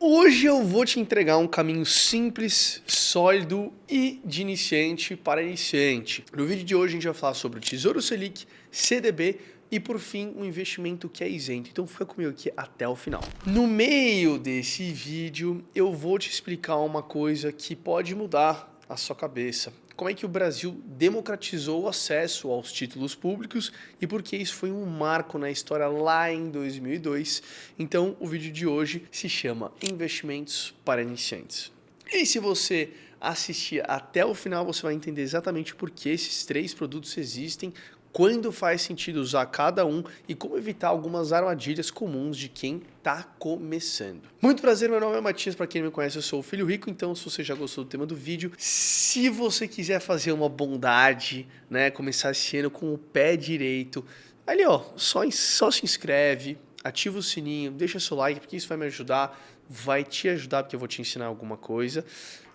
Hoje eu vou te entregar um caminho simples, sólido e de iniciante para iniciante. No vídeo de hoje a gente vai falar sobre o Tesouro Selic, CDB e por fim um investimento que é isento. Então fica comigo aqui até o final. No meio desse vídeo eu vou te explicar uma coisa que pode mudar a sua cabeça. Como é que o Brasil democratizou o acesso aos títulos públicos e por que isso foi um marco na história lá em 2002. Então, o vídeo de hoje se chama Investimentos para Iniciantes. E se você assistir até o final, você vai entender exatamente por que esses três produtos existem, quando faz sentido usar cada um e como evitar algumas armadilhas comuns de quem está começando. Muito prazer, meu nome é Matias, para quem não me conhece eu sou o Filho Rico, então se você já gostou do tema do vídeo, se você quiser fazer uma bondade, né, começar esse ano com o pé direito, ali ó, só se inscreve, ativa o sininho, deixa seu like, porque isso vai me ajudar, vai te ajudar porque eu vou te ensinar alguma coisa.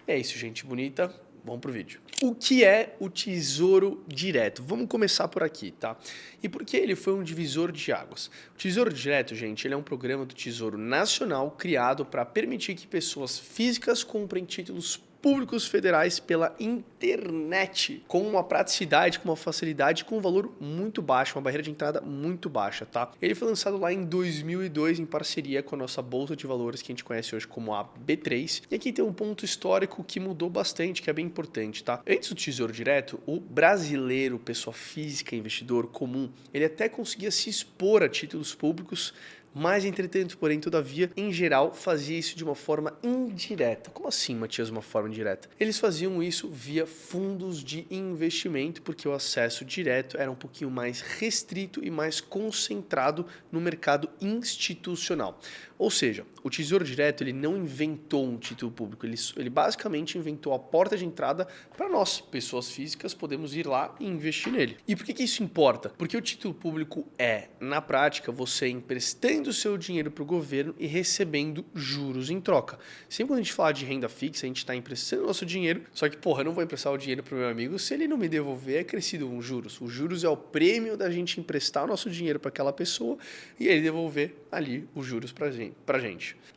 É isso, gente bonita. Vamos pro vídeo. O que é o Tesouro Direto? Vamos começar por aqui, tá? E por que ele foi um divisor de águas? O Tesouro Direto, gente, ele é um programa do Tesouro Nacional criado para permitir que pessoas físicas comprem títulos públicos federais pela internet, com uma praticidade, com uma facilidade, com um valor muito baixo, uma barreira de entrada muito baixa, tá? Ele foi lançado lá em 2002 em parceria com a nossa bolsa de valores que a gente conhece hoje como a B3. E aqui tem um ponto histórico que mudou bastante, que é bem importante, tá? Antes do Tesouro Direto, o brasileiro, pessoa física, investidor comum, ele até conseguia se expor a títulos públicos, mas, entretanto, porém, todavia, em geral, fazia isso de uma forma indireta. Como assim, Matias, uma forma indireta? Eles faziam isso via fundos de investimento, porque o acesso direto era um pouquinho mais restrito e mais concentrado no mercado institucional. Ou seja, o Tesouro Direto ele não inventou um título público, ele basicamente inventou a porta de entrada para nós, pessoas físicas, podemos ir lá e investir nele. E por que isso importa? Porque o título público é, na prática, você emprestando o seu dinheiro para o governo e recebendo juros em troca. Sempre quando a gente fala de renda fixa, a gente está emprestando nosso dinheiro, só que, porra, eu não vou emprestar o dinheiro para o meu amigo se ele não me devolver, é crescido um juros. Os juros é o prêmio da gente emprestar o nosso dinheiro para aquela pessoa e ele devolver ali os juros para gente.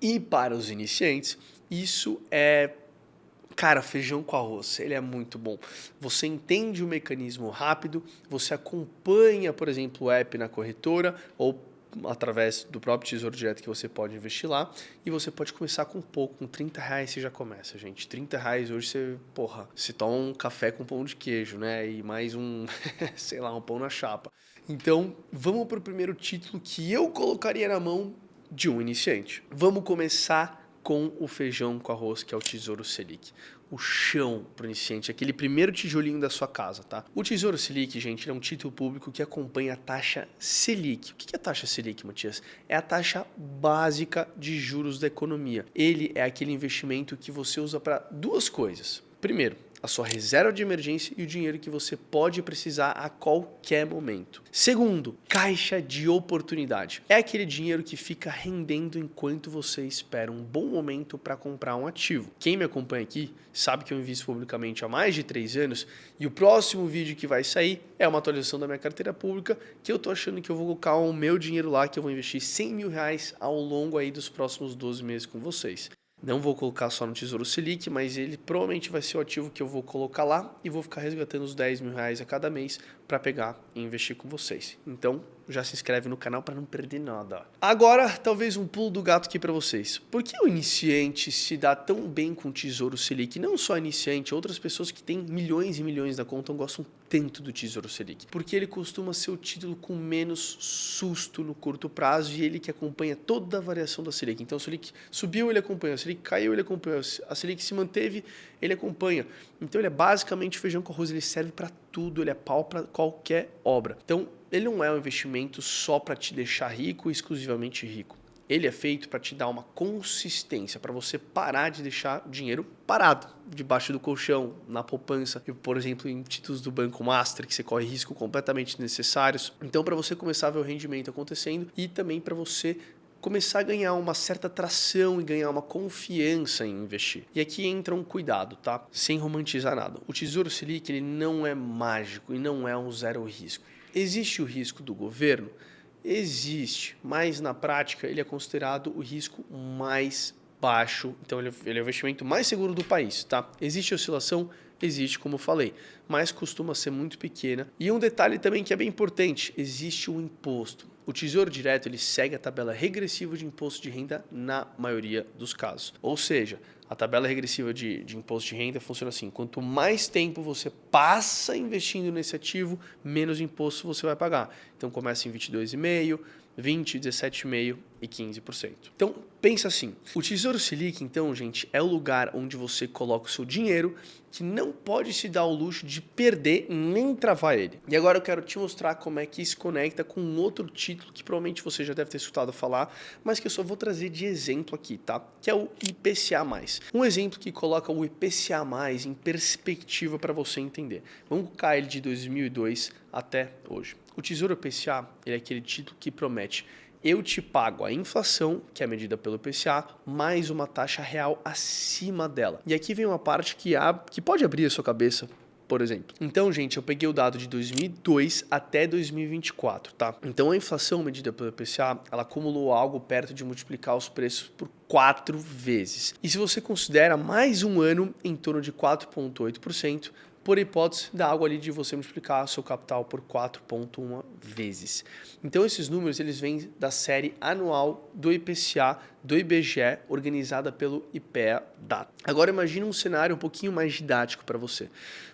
E para os iniciantes, isso é, cara, feijão com arroz, ele é muito bom. Você entende o mecanismo rápido, você acompanha, por exemplo, o app na corretora ou através do próprio Tesouro Direto que você pode investir lá e você pode começar com pouco, com 30 reais você já começa, gente. 30 reais hoje você, porra, se toma um café com pão de queijo, né? E mais um, sei lá, um pão na chapa. Então, vamos para o primeiro título que eu colocaria na mão de um iniciante. Vamos começar com o feijão com arroz, que é o Tesouro Selic. O chão para o iniciante, aquele primeiro tijolinho da sua casa, tá? O Tesouro Selic, gente, é um título público que acompanha a taxa Selic. O que é a taxa Selic, Matias? É a taxa básica de juros da economia. Ele é aquele investimento que você usa para duas coisas. Primeiro, a sua reserva de emergência e o dinheiro que você pode precisar a qualquer momento. Segundo, caixa de oportunidade. É aquele dinheiro que fica rendendo enquanto você espera um bom momento para comprar um ativo. Quem me acompanha aqui sabe que eu invisto publicamente há mais de 3 anos e o próximo vídeo que vai sair é uma atualização da minha carteira pública que eu tô achando que eu vou colocar o meu dinheiro lá, que eu vou investir 100 mil reais ao longo aí dos próximos 12 meses com vocês. Não vou colocar só no Tesouro Selic, mas ele provavelmente vai ser o ativo que eu vou colocar lá e vou ficar resgatando os 10 mil reais a cada mês para pegar e investir com vocês. Então, já se inscreve no canal para não perder nada. Agora, talvez um pulo do gato aqui para vocês. Por que o iniciante se dá tão bem com o Tesouro Selic? Não só iniciante, outras pessoas que têm milhões e milhões na conta gostam tanto do Tesouro Selic. Porque ele costuma ser o título com menos susto no curto prazo e ele que acompanha toda a variação da Selic. Então, a Selic subiu, ele acompanha. A Selic caiu, ele acompanha. A Selic se manteve, ele acompanha. Então, ele é basicamente feijão com arroz, ele serve para tudo, ele é pau para qualquer obra. Então, ele não é um investimento só para te deixar rico, exclusivamente rico. Ele é feito para te dar uma consistência, para você parar de deixar dinheiro parado, debaixo do colchão, na poupança, por exemplo, em títulos do Banco Master, que você corre risco completamente desnecessários. Então, para você começar a ver o rendimento acontecendo e também para você começar a ganhar uma certa tração e ganhar uma confiança em investir. E aqui entra um cuidado, tá? Sem romantizar nada. O Tesouro Selic, ele não é mágico e não é um zero risco. Existe o risco do governo? Existe, mas na prática ele é considerado o risco mais baixo, então ele é o investimento mais seguro do país, tá? Existe oscilação? Existe, como eu falei, mas costuma ser muito pequena. E um detalhe também que é bem importante, existe um imposto. O Tesouro Direto ele segue a tabela regressiva de imposto de renda na maioria dos casos. Ou seja, a tabela regressiva de imposto de renda funciona assim, quanto mais tempo você passa investindo nesse ativo, menos imposto você vai pagar. Então começa em 22,5%, 20%, 17,5% e 15%. Então, pensa assim, o Tesouro Selic, então, gente, é o lugar onde você coloca o seu dinheiro que não pode se dar o luxo de perder nem travar ele. E agora eu quero te mostrar como é que isso conecta com um outro título que provavelmente você já deve ter escutado falar, mas que eu só vou trazer de exemplo aqui, tá? Que é o IPCA+. Um exemplo que coloca o IPCA+, em perspectiva para você entender. Vamos colocar ele de 2002 até hoje. O Tesouro IPCA ele é aquele título que promete: eu te pago a inflação, que é medida pelo IPCA, mais uma taxa real acima dela. E aqui vem uma parte que pode abrir a sua cabeça, por exemplo. Então, gente, eu peguei o dado de 2002 até 2024, tá? Então, a inflação medida pelo IPCA, ela acumulou algo perto de multiplicar os preços por 4 vezes. E se você considera mais um ano em torno de 4,8%, por hipótese, dá algo ali de você multiplicar seu capital por 4,1 vezes. Então, esses números eles vêm da série anual do IPCA do IBGE, organizada pelo IPEA Data. Agora, imagine um cenário um pouquinho mais didático para você.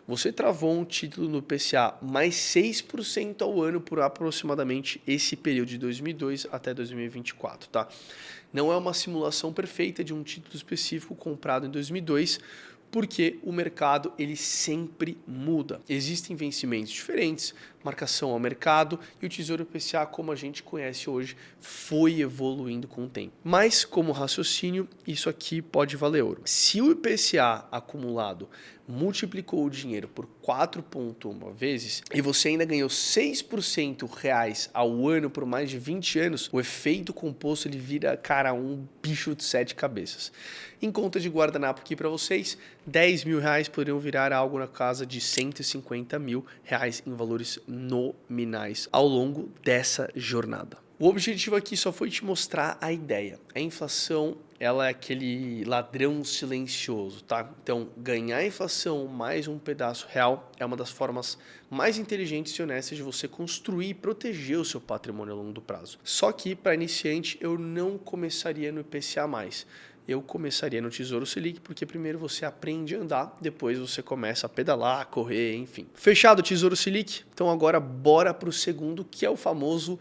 Você travou um título no IPCA mais 6% ao ano por aproximadamente esse período de 2002 até 2024, tá? Não é uma simulação perfeita de um título específico comprado em 2002, porque o mercado ele sempre muda. Existem vencimentos diferentes, marcação ao mercado e o Tesouro IPCA, como a gente conhece hoje, foi evoluindo com o tempo. Mas, como raciocínio, isso aqui pode valer ouro. Se o IPCA acumulado multiplicou o dinheiro por 4,1 vezes e você ainda ganhou 6% reais ao ano por mais de 20 anos, o efeito composto ele vira, cara, um bicho de 7 cabeças. Em conta de guardanapo aqui para vocês, 10 mil reais poderiam virar algo na casa de 150 mil reais em valores nominais ao longo dessa jornada. O objetivo aqui só foi te mostrar a ideia. A inflação, ela é aquele ladrão silencioso, tá? Então, ganhar a inflação mais um pedaço real é uma das formas mais inteligentes e honestas de você construir e proteger o seu patrimônio ao longo do prazo. Só que, para iniciante, eu não começaria no IPCA+. Eu começaria no Tesouro Selic, porque primeiro você aprende a andar, depois você começa a pedalar, correr, enfim. Fechado o Tesouro Selic? Então agora bora para o segundo, que é o famoso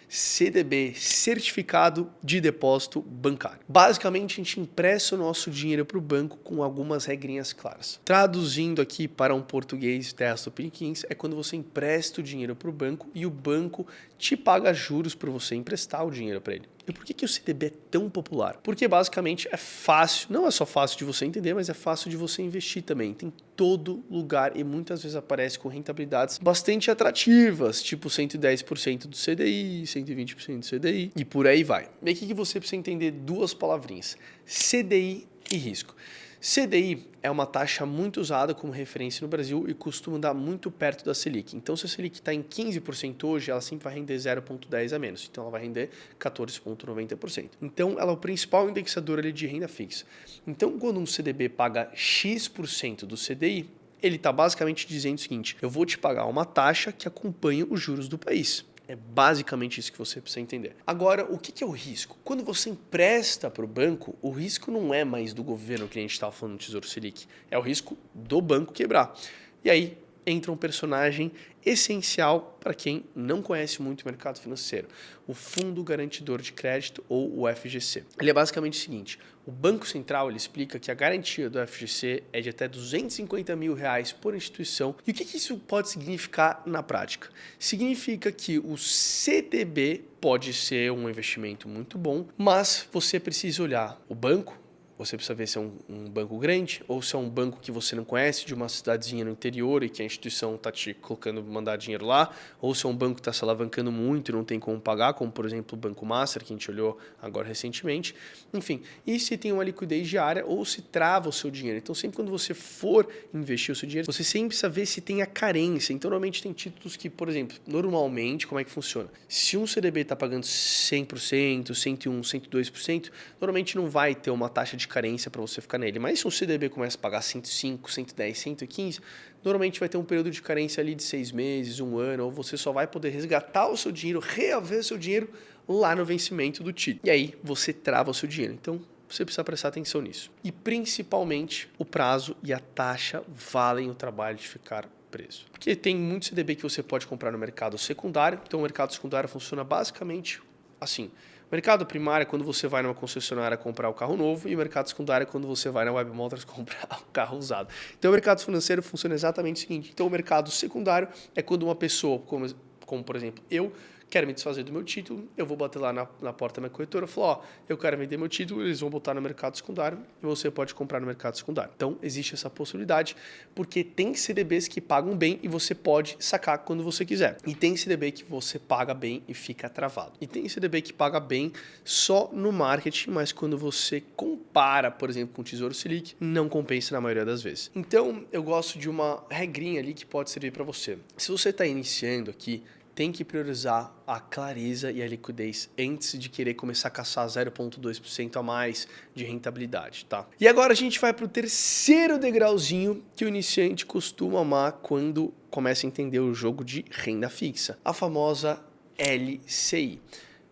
CDB, Certificado de Depósito Bancário. Basicamente, a gente empresta o nosso dinheiro para o banco com algumas regrinhas claras. Traduzindo aqui para um português testa piniquins, é quando você empresta o dinheiro para o banco e o banco te paga juros para você emprestar o dinheiro para ele. E por que o CDB é tão popular? Porque basicamente é fácil, não é só fácil de você entender, mas é fácil de você investir também. Tem todo lugar e muitas vezes aparece com rentabilidades bastante atrativas, tipo 110% do CDI, 120% do CDI e por aí vai. E aqui que você precisa entender duas palavrinhas, CDI e risco. CDI é uma taxa muito usada como referência no Brasil e costuma andar muito perto da Selic. Então, se a Selic está em 15% hoje, ela sempre vai render 0,10 a menos. Então, ela vai render 14,90%. Então, ela é o principal indexador ali de renda fixa. Então, quando um CDB paga X% do CDI, ele está basicamente dizendo o seguinte: eu vou te pagar uma taxa que acompanha os juros do país. É basicamente isso que você precisa entender. Agora, o que é o risco? Quando você empresta para o banco, o risco não é mais do governo, que a gente estava falando no Tesouro Selic, é o risco do banco quebrar. E aí entra um personagem essencial para quem não conhece muito o mercado financeiro, o Fundo Garantidor de Crédito, ou o FGC. Ele é basicamente o seguinte: o Banco Central ele explica que a garantia do FGC é de até 250 mil reais por instituição. E o que isso pode significar na prática? Significa que o CDB pode ser um investimento muito bom, mas você precisa olhar o banco. Você precisa ver se é um banco grande ou se é um banco que você não conhece, de uma cidadezinha no interior e que a instituição está te colocando, mandar dinheiro lá, ou se é um banco que está se alavancando muito e não tem como pagar, como por exemplo o Banco Master, que a gente olhou agora recentemente. Enfim, e se tem uma liquidez diária ou se trava o seu dinheiro. Então sempre quando você for investir o seu dinheiro, você sempre precisa ver se tem a carência. Então normalmente tem títulos que, por exemplo, normalmente como é que funciona? Se um CDB está pagando 100%, 101%, 102%, normalmente não vai ter uma taxa de de carência para você ficar nele. Mas se um CDB começa a pagar 105, 110, 115, normalmente vai ter um período de carência ali de 6 meses, 1 ano, ou você só vai poder resgatar o seu dinheiro, reaver o seu dinheiro lá no vencimento do título. E aí você trava o seu dinheiro. Então você precisa prestar atenção nisso. E principalmente o prazo e a taxa valem o trabalho de ficar preso. Porque tem muito CDB que você pode comprar no mercado secundário. Então o mercado secundário funciona basicamente assim. O mercado primário é quando você vai numa concessionária comprar o carro novo e o mercado secundário é quando você vai na Web Motors comprar o carro usado. Então o mercado financeiro funciona exatamente o seguinte. Então o mercado secundário é quando uma pessoa, como por exemplo eu, quero me desfazer do meu título, eu vou bater lá na porta da minha corretora e falar, eu quero vender meu título, eles vão botar no mercado secundário e você pode comprar no mercado secundário. Então, existe essa possibilidade, porque tem CDBs que pagam bem e você pode sacar quando você quiser. E tem CDB que você paga bem e fica travado. E tem CDB que paga bem só no marketing, mas quando você compara, por exemplo, com o Tesouro Selic, não compensa na maioria das vezes. Então, eu gosto de uma regrinha ali que pode servir para você. Se você está iniciando aqui, tem que priorizar a clareza e a liquidez antes de querer começar a caçar 0,2% a mais de rentabilidade, tá? E agora a gente vai para o terceiro degrauzinho que o iniciante costuma amar quando começa a entender o jogo de renda fixa, a famosa LCI.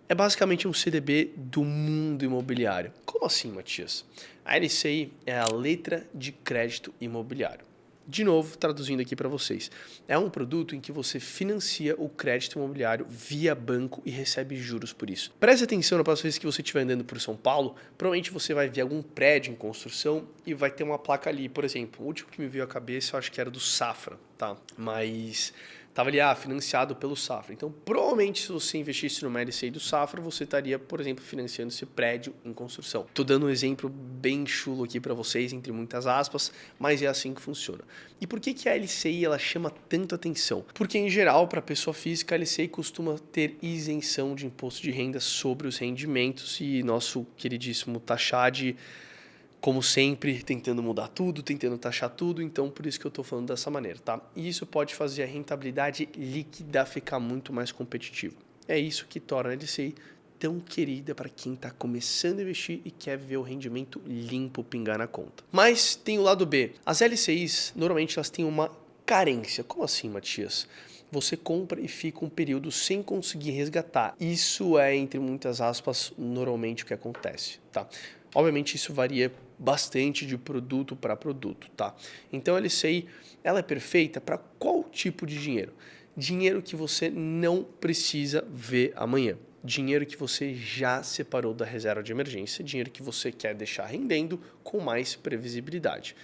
É basicamente um CDB do mundo imobiliário. Como assim, Matias? A LCI é a letra de crédito imobiliário. De novo, traduzindo aqui para vocês, é um produto em que você financia o crédito imobiliário via banco e recebe juros por isso. Preste atenção na próxima vez que você estiver andando por São Paulo, provavelmente você vai ver algum prédio em construção e vai ter uma placa ali, por exemplo, o último que me veio à cabeça eu acho que era do Safra, tá? Mas estava ali, financiado pelo Safra. Então, provavelmente, se você investisse numa LCI do Safra, você estaria, por exemplo, financiando esse prédio em construção. Estou dando um exemplo bem chulo aqui para vocês, entre muitas aspas, mas é assim que funciona. E por que a LCI ela chama tanto atenção? Porque, em geral, para a pessoa física, a LCI costuma ter isenção de imposto de renda sobre os rendimentos e nosso queridíssimo Taxade, como sempre, tentando mudar tudo, tentando taxar tudo, então por isso que eu estou falando dessa maneira, tá? E isso pode fazer a rentabilidade líquida ficar muito mais competitiva. É isso que torna a LCI tão querida para quem está começando a investir e quer ver o rendimento limpo pingar na conta. Mas tem o lado B. As LCIs, normalmente, elas têm uma carência. Como assim, Matias? Você compra e fica um período sem conseguir resgatar. Isso é, entre muitas aspas, normalmente o que acontece, tá? Obviamente isso varia bastante de produto para produto, tá? Então a LCI, ela é perfeita para qual tipo de dinheiro? Dinheiro que você não precisa ver amanhã. Dinheiro que você já separou da reserva de emergência, dinheiro que você quer deixar rendendo com mais previsibilidade.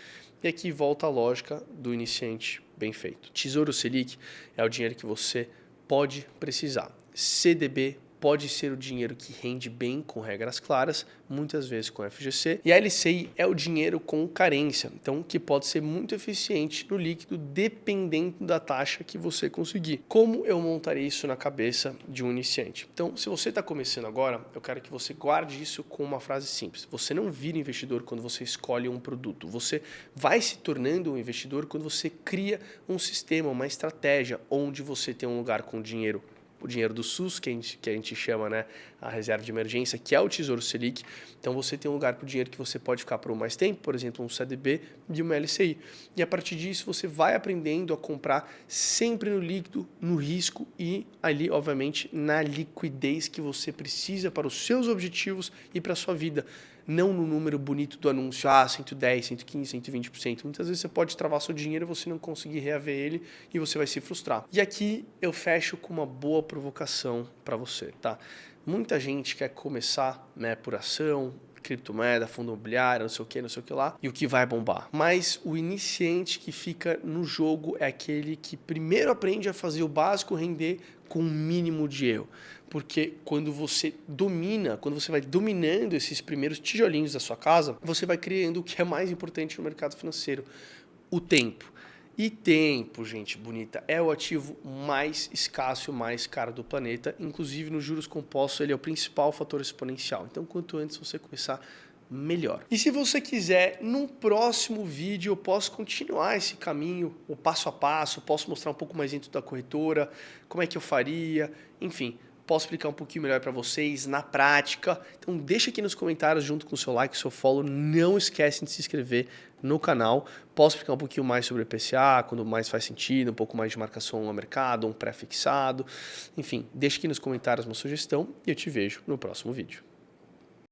E aqui volta a lógica do iniciante bem feito. Tesouro Selic é o dinheiro que você pode precisar. CDB pode ser o dinheiro que rende bem com regras claras, muitas vezes com FGC. E a LCI é o dinheiro com carência, então que pode ser muito eficiente no líquido dependendo da taxa que você conseguir. Como eu montarei isso na cabeça de um iniciante? Então, se você está começando agora, eu quero que você guarde isso com uma frase simples. Você não vira investidor quando você escolhe um produto. Você vai se tornando um investidor quando você cria um sistema, uma estratégia, onde você tem um lugar com dinheiro, o dinheiro do SUS, que a gente chama, né, a reserva de emergência, que é o Tesouro Selic. Então você tem um lugar para o dinheiro que você pode ficar por mais tempo, por exemplo, um CDB e uma LCI. E a partir disso você vai aprendendo a comprar sempre no líquido, no risco e ali, obviamente, na liquidez que você precisa para os seus objetivos e para a sua vida. Não no número bonito do anúncio, 110, 115, 120%. Muitas vezes você pode travar seu dinheiro e você não conseguir reaver ele e você vai se frustrar. E aqui eu fecho com uma boa provocação para você, tá? Muita gente quer começar, né, por ação, criptomoeda, fundo imobiliário, não sei o que lá, e o que vai bombar. Mas o iniciante que fica no jogo é aquele que primeiro aprende a fazer o básico render com o mínimo de erro. Porque quando você domina, quando você vai dominando esses primeiros tijolinhos da sua casa, você vai criando o que é mais importante no mercado financeiro, o tempo. E tempo, gente bonita, é o ativo mais escasso e mais caro do planeta. Inclusive, nos juros compostos, ele é o principal fator exponencial. Então, quanto antes você começar, melhor. E se você quiser, num próximo vídeo eu posso continuar esse caminho, o passo a passo, posso mostrar um pouco mais dentro da corretora, como é que eu faria, enfim. posso explicar um pouquinho melhor para vocês na prática. Então deixa aqui nos comentários junto com o seu like, o seu follow. Não esquecem de se inscrever no canal. Posso explicar um pouquinho mais sobre PCA, quando mais faz sentido, um pouco mais de marcação a mercado, um pré-fixado. Enfim, deixa aqui nos comentários uma sugestão e eu te vejo no próximo vídeo.